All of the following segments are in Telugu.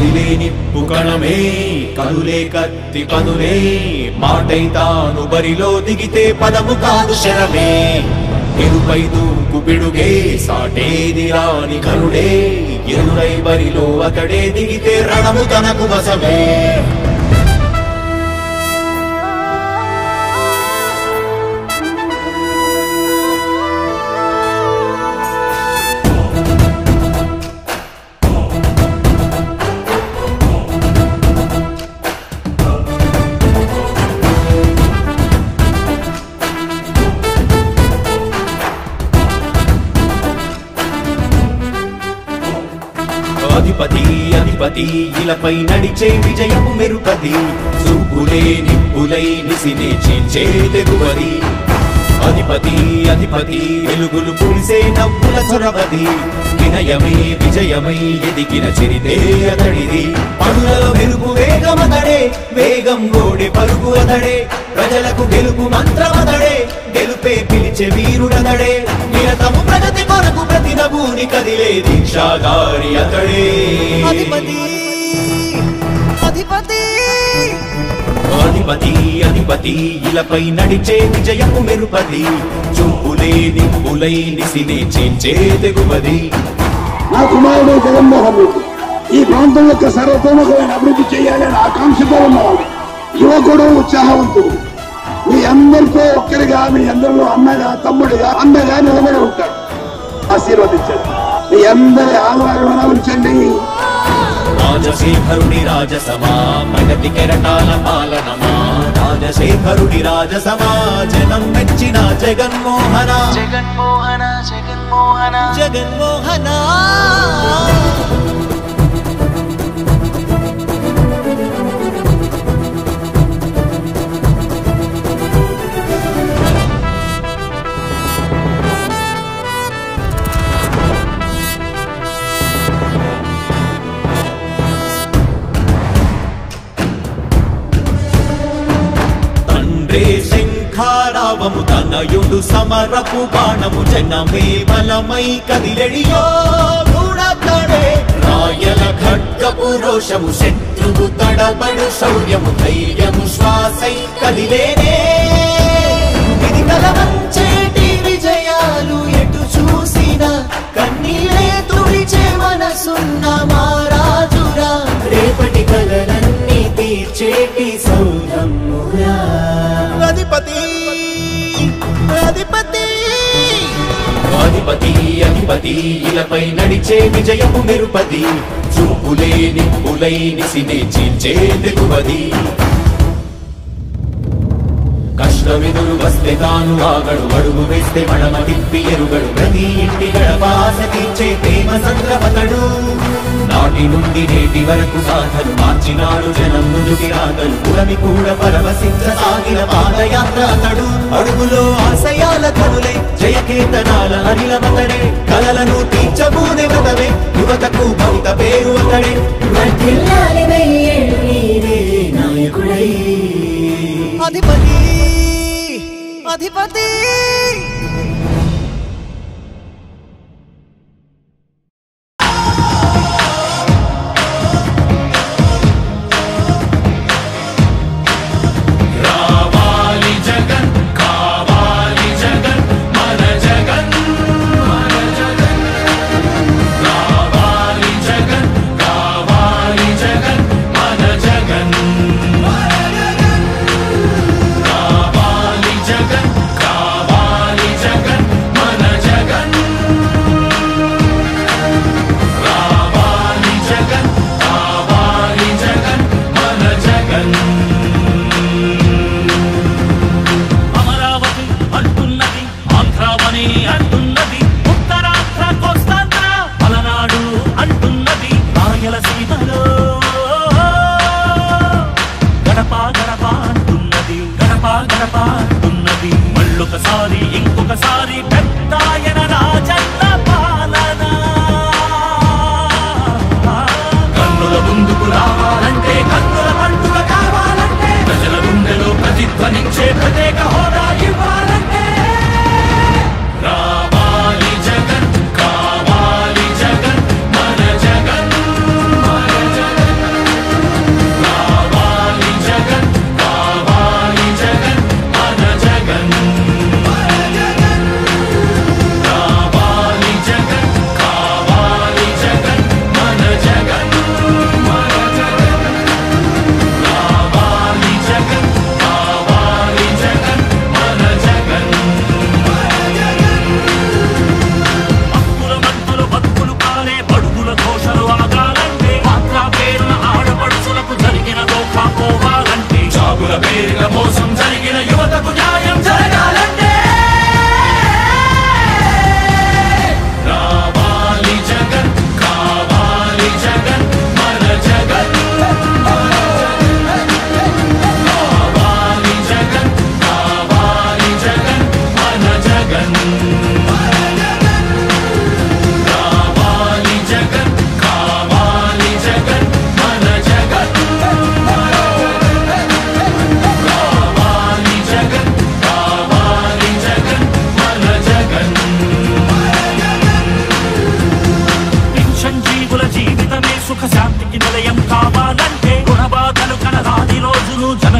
కదిలే నిప్పు కణమే కనులే కత్తి పనులే మాటై తాను బరిలో దిగితే పదము కాదు శరమే ఎరుపై దూకు పిడుగే సాటేది రాని కరుడే ఎరురై బరిలో అతడే దిగితే రణము తనకు వశమే అధిపతి అధిపతి ఇలపై నడిచే విజయము మెరుపది చూపులే నిప్పులై నిసినే చీల్చే తెగువది అధిపతి అధిపతి వెలుగులు పులిసే నవ్వుల చొరవది వినయమై విజయమై ఎదిగిన చిరితే అతడిది పనులలో మెరుగు వేగమతడే వేగం గోడే పరుగు అతడే ప్రజలకు గెలుపు మంత్రమతడే గెలుపే పిలిచే వీరుడతడే నిరతము ప్రగతి కొరకు ప్రతి నభూని కదిలే దీక్షాధారి అతడే అధిపతి అధిపతి అధిపతి అధిపతి ఇలపై నడిచే విజయము మెరుపది చూపులే నిప్పులై నిసినే చీల్చే తెగువది నా కుమారుడు జగన్మోహన్ రెడ్డి ఈ ప్రాంతం యొక్క సర్వతోముఖమైన అభివృద్ధి చేయాలని ఆకాంక్షతో ఉన్నవాడు యువకుడు ఉత్సాహవంతుడు మీ అందరితో ఒక్కరిగా మీ అందరిలో అన్నగా తమ్ముడిగా అన్నగా నిలబడి ఉంటాడు ఆశీర్వదించండి మీ అందరి ఆదరణ ఉంచండి రాజశేఖరుడి రాజసమా ప్రగతి కెరటాల పాలనమా రాజశేఖరుడి రాజసమా జనం మెచ్చిన జగన్మోహన జగన్మోహన జగన్మోహన జగన్మోహన శంఖారావము తనయుడు సమరపు బాణము జనమే బలమై కదిలెడియో గూడతడే రాయల ఖడ్గపు రోషము శత్రువు తడబడు శౌర్యము ధైర్యము శ్వాసై కదిలేనే ఇది కలవంచేటి విజయాలు ఎటు చూసిన కన్నీరే తుడిచే మనసున్న మారాజురా రేపటి కలలన్నీ తీర్చేటి సౌరమ్మురా అధిపతి అధిపతి అధిపతి అధిపతి ఇలపై నడిచే విజయము మెరుపది చూపులే నిప్పులై నిసినే చీల్చే తెగువది కష్టమెదురు వస్తే తాను ఆగడు అడుగు వేస్తే మడమ తిప్పి ఎరుగడు ప్రతి ఇంటి గడపాస తీర్చే ప్రేమ సంద్రపతడు నాటి నుండి నేటి వరకు సాధలు మార్చినాడు జనం నుదుటి రాగలు పురమి కూడా పరవశించసాగిన పాదయాత్ర అతడు అడుగులో ఆశయాల కనులే జయకేతనాల అనిలమతడే కలలను తీర్చబూనే వ్రతమే యువతకు భవిత పేరు అతడే నాయకుడై అధిపతి అధిపతి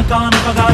కానుకగా